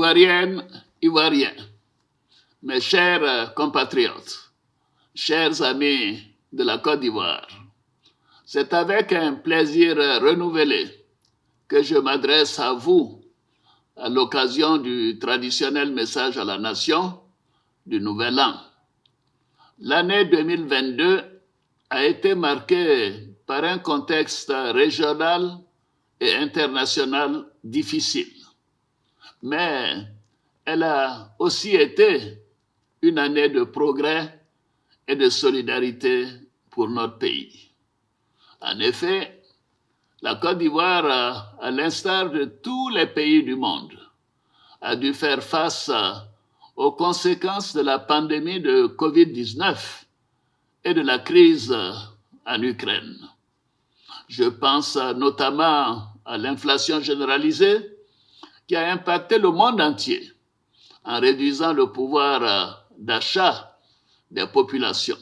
Ivoiriennes, Ivoiriens, mes chers compatriotes, chers amis de la Côte d'Ivoire, c'est avec un plaisir renouvelé que je m'adresse à vous à l'occasion du traditionnel message à la nation du Nouvel An. L'année 2022 a été marquée par un contexte régional et international difficile, mais elle a aussi été une année de progrès et de solidarité pour notre pays. En effet, la Côte d'Ivoire, à l'instar de tous les pays du monde, a dû faire face aux conséquences de la pandémie de COVID-19 et de la crise en Ukraine. Je pense notamment à l'inflation généralisée qui a impacté le monde entier en réduisant le pouvoir d'achat des populations.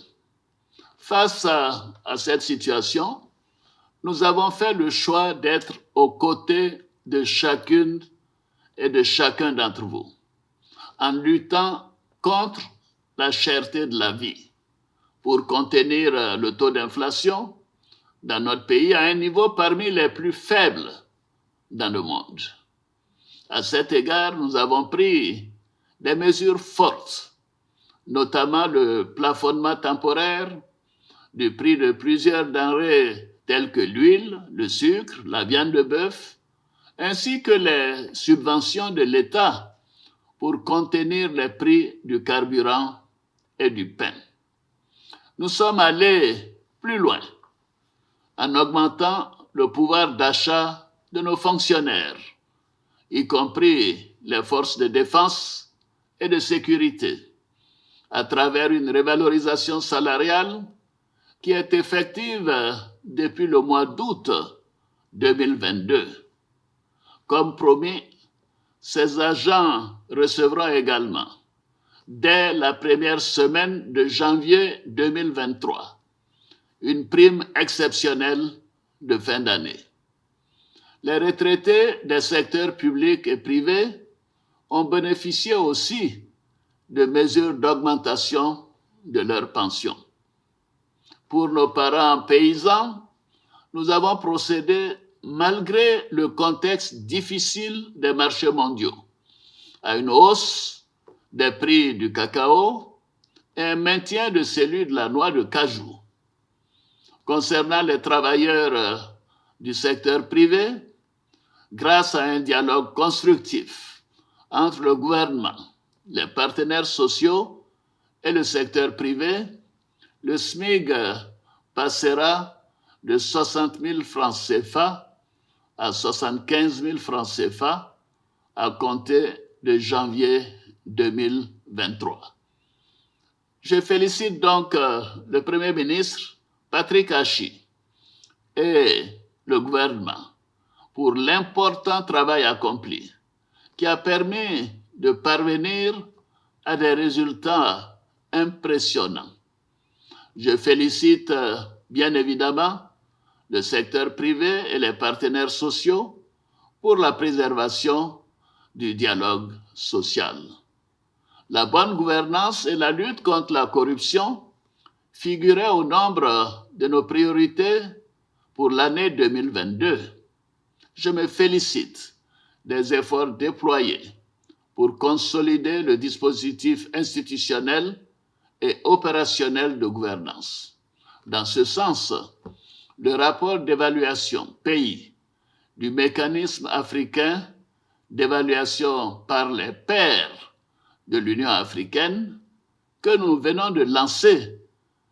Face à cette situation, nous avons fait le choix d'être aux côtés de chacune et de chacun d'entre vous, en luttant contre la cherté de la vie, pour contenir le taux d'inflation dans notre pays à un niveau parmi les plus faibles dans le monde. À cet égard, nous avons pris des mesures fortes, notamment le plafonnement temporaire du prix de plusieurs denrées telles que l'huile, le sucre, la viande de bœuf, ainsi que les subventions de l'État pour contenir les prix du carburant et du pain. Nous sommes allés plus loin en augmentant le pouvoir d'achat de nos fonctionnaires, y compris les forces de défense et de sécurité, à travers une revalorisation salariale qui est effective depuis le mois d'août 2022. Comme promis, ces agents recevront également, dès la première semaine de janvier 2023, une prime exceptionnelle de fin d'année. Les retraités des secteurs publics et privés ont bénéficié aussi de mesures d'augmentation de leurs pensions. Pour nos parents paysans, nous avons procédé, malgré le contexte difficile des marchés mondiaux, à une hausse des prix du cacao et un maintien de celui de la noix de cajou. Concernant les travailleurs du secteur privé, grâce à un dialogue constructif entre le gouvernement, les partenaires sociaux et le secteur privé, le SMIC passera de 60 000 francs CFA à 75 000 francs CFA à compter de janvier 2023. Je félicite donc le Premier ministre Patrick Achi et le gouvernement pour l'important travail accompli qui a permis de parvenir à des résultats impressionnants. Je félicite bien évidemment le secteur privé et les partenaires sociaux pour la préservation du dialogue social. La bonne gouvernance et la lutte contre la corruption figuraient au nombre de nos priorités pour l'année 2022. Je me félicite des efforts déployés pour consolider le dispositif institutionnel et opérationnel de gouvernance. Dans ce sens, le rapport d'évaluation pays du mécanisme africain d'évaluation par les pairs de l'Union africaine que nous venons de lancer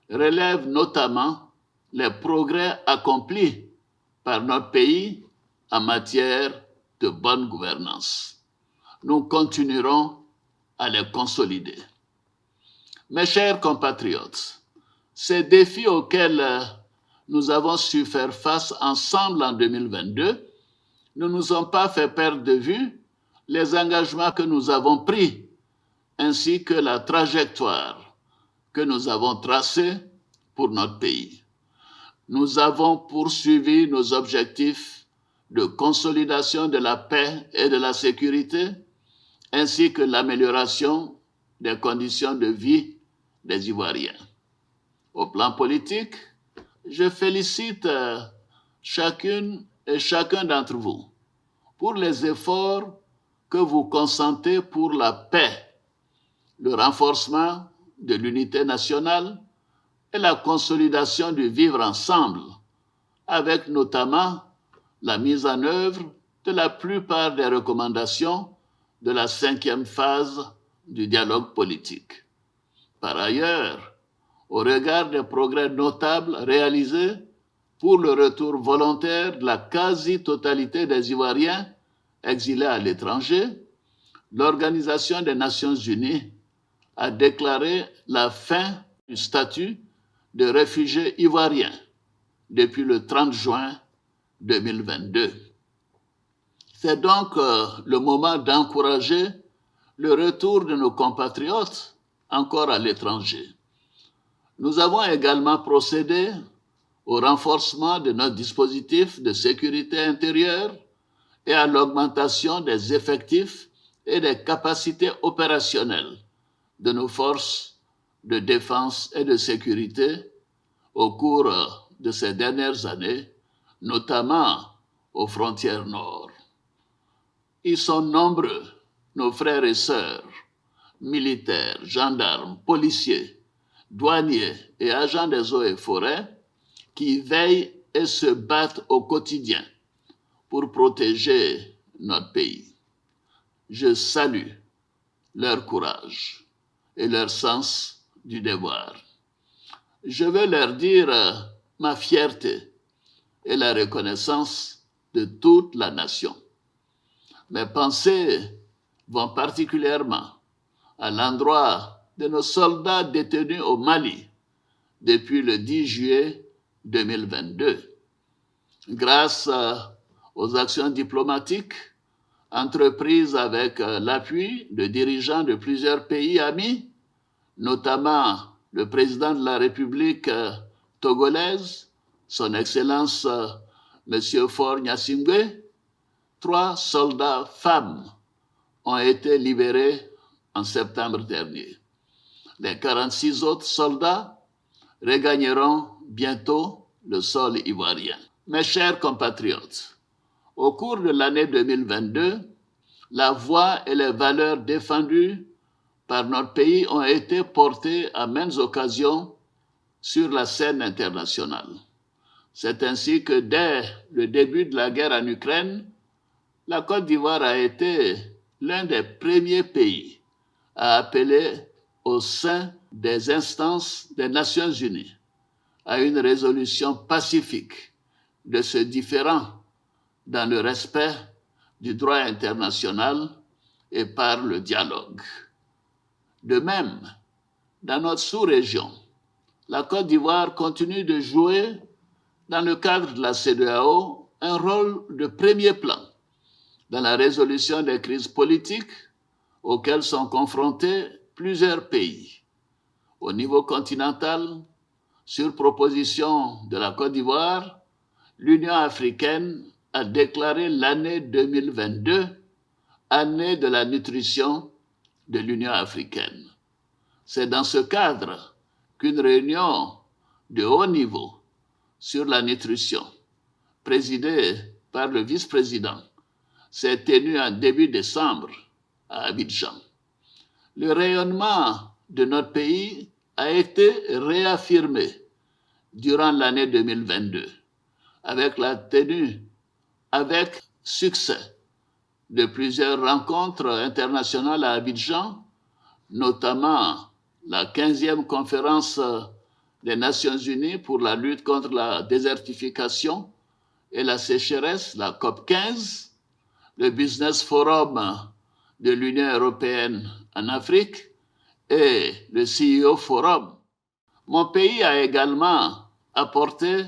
relève notamment les progrès accomplis par notre pays en matière de bonne gouvernance. Nous continuerons à les consolider. Mes chers compatriotes, ces défis auxquels nous avons su faire face ensemble en 2022 ne nous ont pas fait perdre de vue les engagements que nous avons pris ainsi que la trajectoire que nous avons tracée pour notre pays. Nous avons poursuivi nos objectifs de consolidation de la paix et de la sécurité ainsi que l'amélioration des conditions de vie des Ivoiriens. Au plan politique, je félicite chacune et chacun d'entre vous pour les efforts que vous consentez pour la paix, le renforcement de l'unité nationale et la consolidation du vivre ensemble, avec notamment la mise en œuvre de la plupart des recommandations de la 5e phase du dialogue politique. Par ailleurs, au regard des progrès notables réalisés pour le retour volontaire de la quasi-totalité des Ivoiriens exilés à l'étranger, l'Organisation des Nations Unies a déclaré la fin du statut de réfugié ivoirien depuis le 30 juin 2022. C'est donc le moment d'encourager le retour de nos compatriotes encore à l'étranger. Nous avons également procédé au renforcement de notre dispositif de sécurité intérieure et à l'augmentation des effectifs et des capacités opérationnelles de nos forces de défense et de sécurité au cours de ces dernières années, notamment aux frontières nord. Ils sont nombreux, nos frères et sœurs, militaires, gendarmes, policiers, douaniers et agents des eaux et forêts qui veillent et se battent au quotidien pour protéger notre pays. Je salue leur courage et leur sens du devoir. Je veux leur dire ma fierté et la reconnaissance de toute la nation. Mes pensées vont particulièrement à l'endroit de nos soldats détenus au Mali depuis le 10 juillet 2022. Grâce aux actions diplomatiques entreprises avec l'appui de dirigeants de plusieurs pays amis, notamment le président de la République togolaise, son Excellence M. Faure Gnassingbé, 3 soldats femmes ont été libérés en septembre dernier. Les 46 autres soldats regagneront bientôt le sol ivoirien. Mes chers compatriotes, au cours de l'année 2022, la voix et les valeurs défendues par notre pays ont été portées à maintes occasions sur la scène internationale. C'est ainsi que dès le début de la guerre en Ukraine, la Côte d'Ivoire a été l'un des premiers pays à appeler au sein des instances des Nations Unies à une résolution pacifique de ce différend dans le respect du droit international et par le dialogue. De même, dans notre sous-région, la Côte d'Ivoire continue de jouer, dans le cadre de la CEDEAO, un rôle de premier plan dans la résolution des crises politiques auxquelles sont confrontés plusieurs pays. Au niveau continental, sur proposition de la Côte d'Ivoire, l'Union africaine a déclaré l'année 2022 année de la nutrition de l'Union africaine. C'est dans ce cadre qu'une réunion de haut niveau sur la nutrition, présidée par le vice-président, s'est tenue en début décembre à Abidjan. Le rayonnement de notre pays a été réaffirmé durant l'année 2022 avec la tenue avec succès de plusieurs rencontres internationales à Abidjan, notamment la 15e conférence des Nations Unies pour la lutte contre la désertification et la sécheresse, la COP 15, le Business Forum de l'Union européenne en Afrique et le CEO Forum. Mon pays a également apporté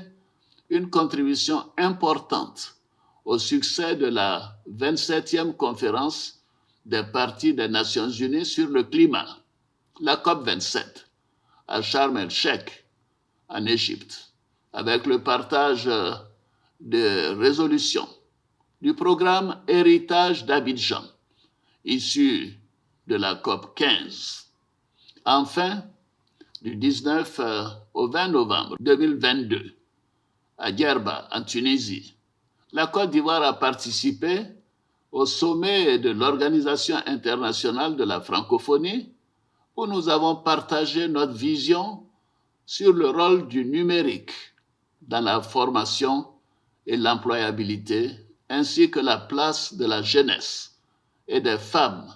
une contribution importante au succès de la 27e conférence des parties des Nations Unies sur le climat, la COP 27, à Sharm el-Sheikh, en Égypte, avec le partage de résolutions du programme Héritage d'Abidjan issus de la COP 15. Enfin, du 19 au 20 novembre 2022, à Djerba, en Tunisie, la Côte d'Ivoire a participé au sommet de l'Organisation internationale de la francophonie, où nous avons partagé notre vision sur le rôle du numérique dans la formation et l'employabilité, ainsi que la place de la jeunesse et des femmes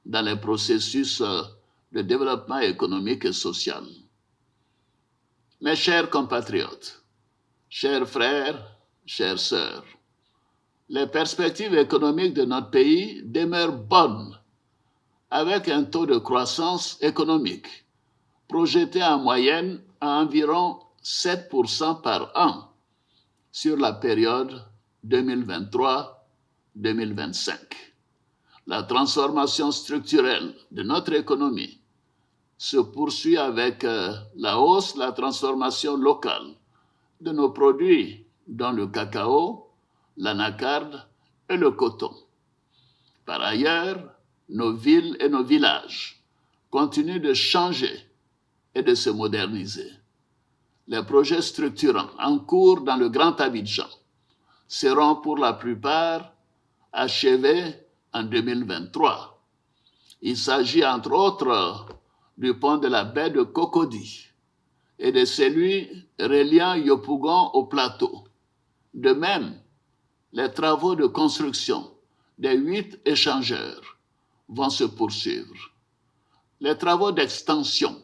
dans les processus de développement économique et social. Mes chers compatriotes, chers frères, chères sœurs, les perspectives économiques de notre pays demeurent bonnes, avec un taux de croissance économique projeté en moyenne à environ 7% par an sur la période 2023-2025. La transformation structurelle de notre économie se poursuit avec la hausse, la transformation locale de nos produits, dont le cacao, l'anacarde et le coton. Par ailleurs, nos villes et nos villages continuent de changer et de se moderniser. Les projets structurants en cours dans le Grand Abidjan seront pour la plupart achevés en 2023. Il s'agit entre autres du pont de la baie de Cocody et de celui reliant Yopougon au plateau. De même, les travaux de construction des 8 échangeurs vont se poursuivre. Les travaux d'extension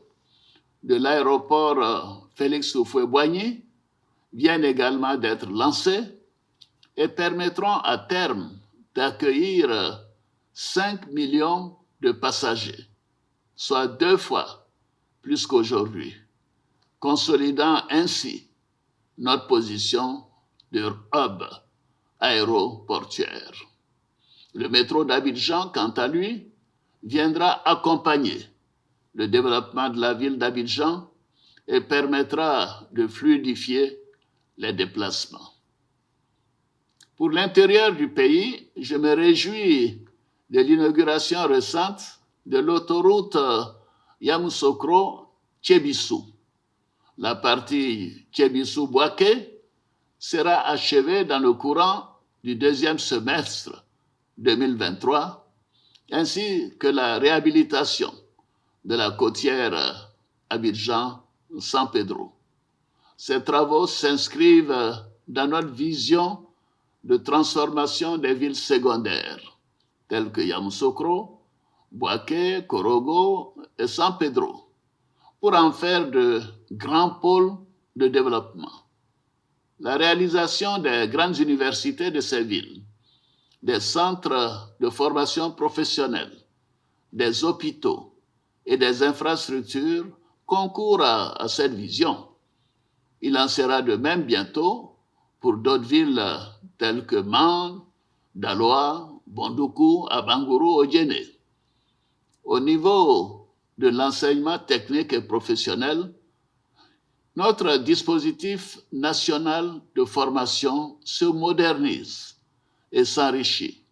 de l'aéroport Félix Houphouët-Boigny viennent également d'être lancés et permettront à terme d'accueillir 5 millions de passagers, soit 2 fois plus qu'aujourd'hui, consolidant ainsi notre position de hub aéroportuaire. Le métro d'Abidjan, quant à lui, viendra accompagner le développement de la ville d'Abidjan et permettra de fluidifier les déplacements. Pour l'intérieur du pays, je me réjouis de l'inauguration récente de l'autoroute Yamoussoukro-Thiébissou. La partie Thiébissou-Bouaké sera achevée dans le courant du 2e semestre 2023, ainsi que la réhabilitation de la côtière Abidjan-San Pedro. Ces travaux s'inscrivent dans notre vision de transformation des villes secondaires, telles que Yamoussoukro, Bouaké, Korogo et San Pedro, pour en faire de grands pôles de développement. La réalisation des grandes universités de ces villes, des centres de formation professionnelle, des hôpitaux et des infrastructures concourent à cette vision. Il en sera de même bientôt pour d'autres villes telles que Man, Daloa, Bondoukou, Abangourou, Odjéné. Au niveau de l'enseignement technique et professionnel, notre dispositif national de formation se modernise et s'enrichit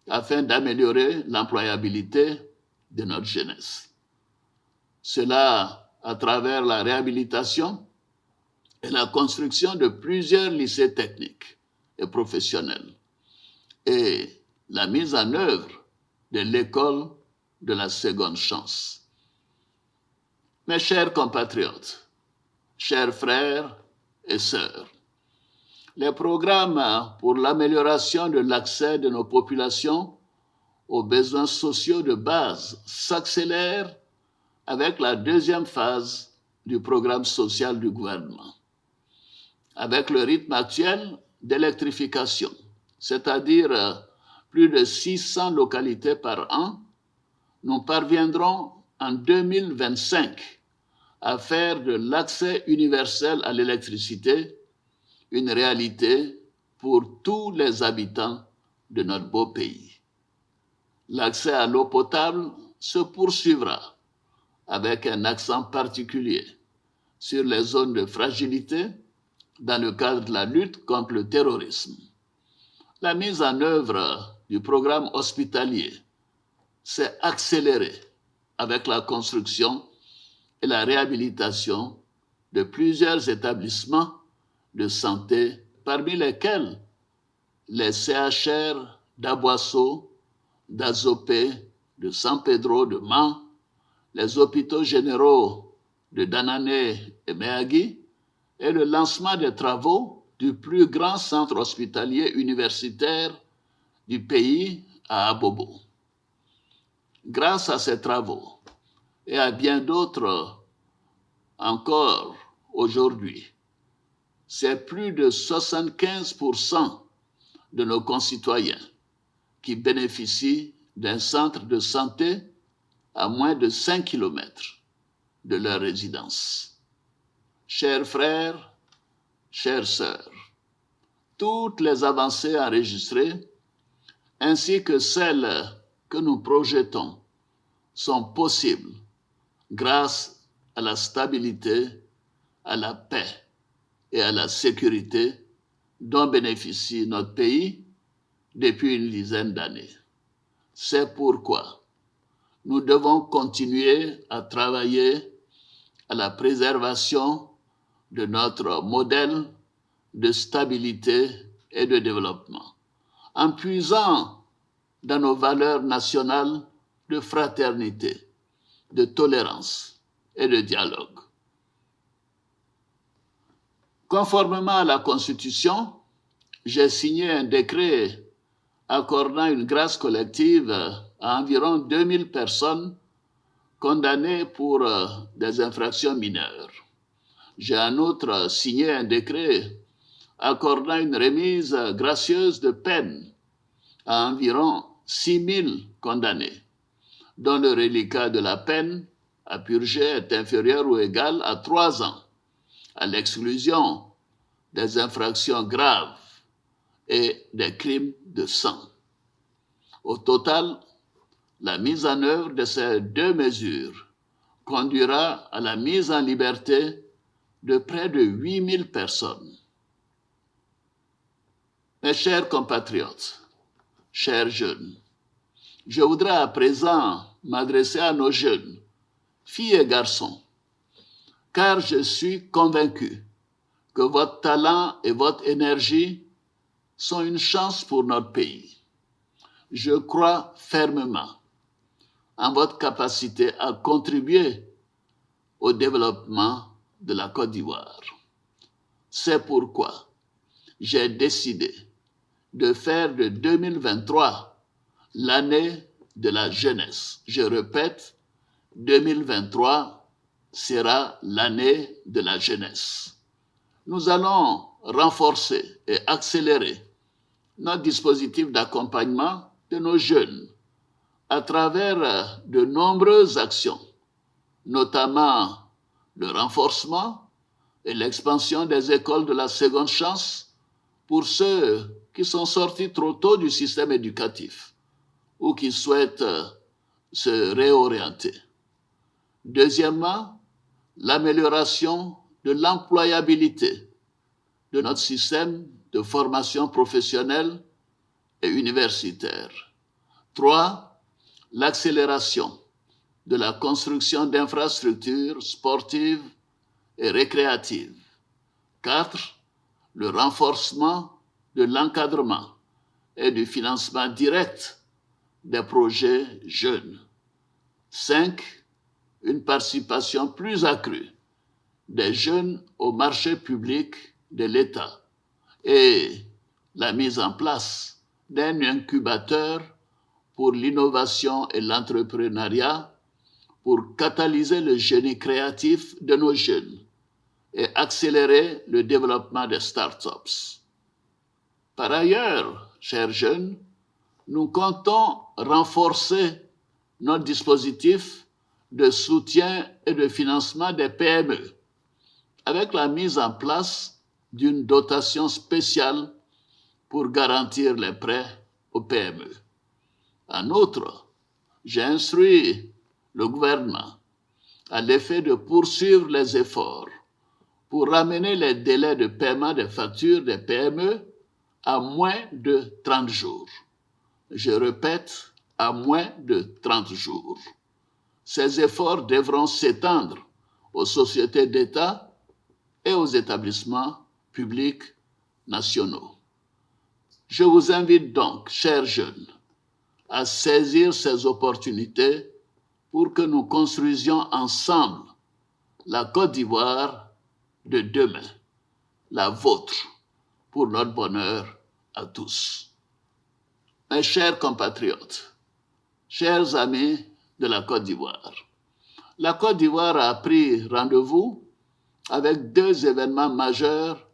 afin d'améliorer l'employabilité de notre jeunesse. Cela à travers la réhabilitation et la construction de plusieurs lycées techniques et professionnels et la mise en œuvre de l'école de la seconde chance. Mes chers compatriotes, chers frères et sœurs, les programmes pour l'amélioration de l'accès de nos populations aux besoins sociaux de base s'accélèrent avec la 2e phase du programme social du gouvernement. Avec le rythme actuel d'électrification, c'est-à-dire plus de 600 localités par an, nous parviendrons en 2025 à faire de l'accès universel à l'électricité une réalité pour tous les habitants de notre beau pays. L'accès à l'eau potable se poursuivra avec un accent particulier sur les zones de fragilité dans le cadre de la lutte contre le terrorisme. La mise en œuvre du programme hospitalier s'est accélérée avec la construction et la réhabilitation de plusieurs établissements de santé, parmi lesquels les CHR d'Aboisseau, d'Azopé, de San Pedro, de Mans, les hôpitaux généraux de Danané et Méagui, et le lancement des travaux du plus grand centre hospitalier universitaire du pays à Abobo. Grâce à ces travaux et à bien d'autres encore aujourd'hui, c'est plus de 75% de nos concitoyens qui bénéficient d'un centre de santé à moins de 5 kilomètres de leur résidence. Chers frères, chères sœurs, toutes les avancées enregistrées, ainsi que celles que nous projetons, sont possibles grâce à la stabilité, à la paix et à la sécurité dont bénéficie notre pays depuis une dizaine d'années. C'est pourquoi nous devons continuer à travailler à la préservation de notre modèle de stabilité et de développement, en puisant dans nos valeurs nationales de fraternité, de tolérance et de dialogue. Conformément à la Constitution, j'ai signé un décret accordant une grâce collective à environ 2000 personnes condamnées pour des infractions mineures. J'ai en outre signé un décret accordant une remise gracieuse de peine à environ 6000 condamnés, dont le reliquat de la peine à purger est inférieur ou égal à 3 ans, à l'exclusion des infractions graves et des crimes de sang. Au total, la mise en œuvre de ces 2 mesures conduira à la mise en liberté de près de 8000 personnes. Mes chers compatriotes, chers jeunes, je voudrais à présent m'adresser à nos jeunes, filles et garçons, car je suis convaincu que votre talent et votre énergie sont une chance pour notre pays. Je crois fermement en votre capacité à contribuer au développement de la Côte d'Ivoire. C'est pourquoi j'ai décidé de faire de 2023 l'année de la jeunesse. Je répète, 2023 sera l'année de la jeunesse. Nous allons renforcer et accélérer notre dispositif d'accompagnement de nos jeunes à travers de nombreuses actions, notamment le renforcement et l'expansion des écoles de la seconde chance pour ceux qui sont sortis trop tôt du système éducatif ou qui souhaitent se réorienter. Deuxièmement, l'amélioration de l'employabilité de notre système de formation professionnelle et universitaire. 3. L'accélération de la construction d'infrastructures sportives et récréatives. 4. Le renforcement de l'encadrement et du financement direct des projets jeunes. 5. Une participation plus accrue des jeunes au marché public de l'État et la mise en place d'un incubateur pour l'innovation et l'entrepreneuriat pour catalyser le génie créatif de nos jeunes et accélérer le développement des startups. Par ailleurs, chers jeunes, nous comptons renforcer notre dispositif de soutien et de financement des PME avec la mise en place d'une dotation spéciale pour garantir les prêts aux PME. En outre, j'ai instruit le gouvernement à l'effet de poursuivre les efforts pour ramener les délais de paiement des factures des PME à moins de 30 jours. Je répète, à moins de 30 jours. Ces efforts devront s'étendre aux sociétés d'État et aux établissements publics nationaux. Je vous invite donc, chers jeunes, à saisir ces opportunités pour que nous construisions ensemble la Côte d'Ivoire de demain, la vôtre, pour notre bonheur à tous. Mes chers compatriotes, chers amis de la Côte d'Ivoire, la Côte d'Ivoire a pris rendez-vous avec deux événements majeurs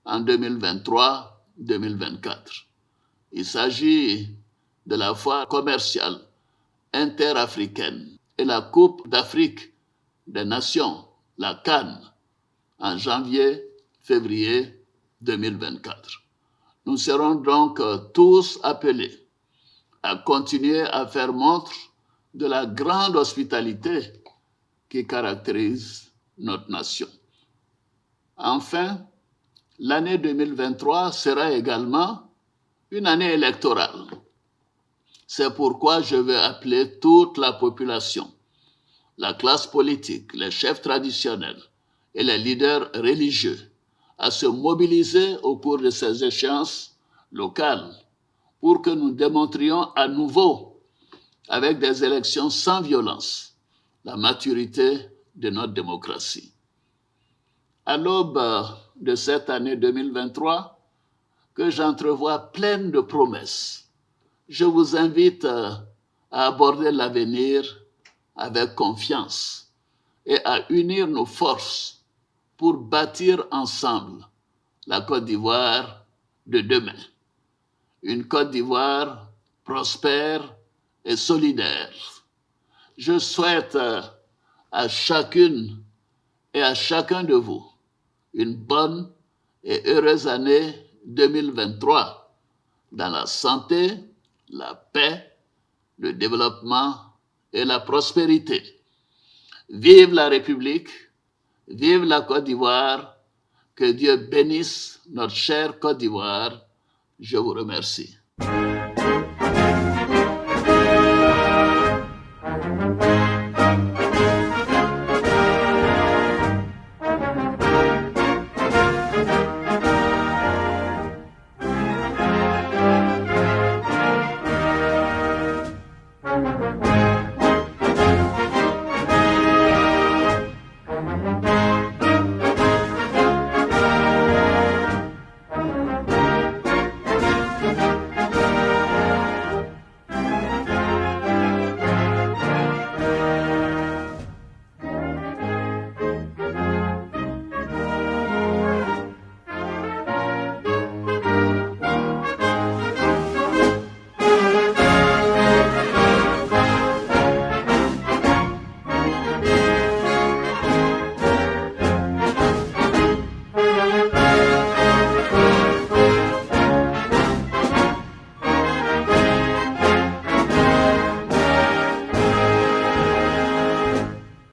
en 2023-2024. Il s'agit de la foire commerciale interafricaine et la Coupe d'Afrique des Nations, la CAN, en janvier-février 2024. Nous serons donc tous appelés à continuer à faire montre de la grande hospitalité qui caractérise notre nation. Enfin, l'année 2023 sera également une année électorale. C'est pourquoi je veux appeler toute la population, la classe politique, les chefs traditionnels et les leaders religieux à se mobiliser au cours de ces échéances locales pour que nous démontrions à nouveau, avec des élections sans violence, la maturité de notre démocratie. À l'aube de cette année 2023, que j'entrevois pleine de promesses, je vous invite à aborder l'avenir avec confiance et à unir nos forces pour bâtir ensemble la Côte d'Ivoire de demain. Une Côte d'Ivoire prospère et solidaire. Je souhaite à chacune et à chacun de vous une bonne et heureuse année 2023 dans la santé, la paix, le développement et la prospérité. Vive la République, vive la Côte d'Ivoire, que Dieu bénisse notre chère Côte d'Ivoire. Je vous remercie.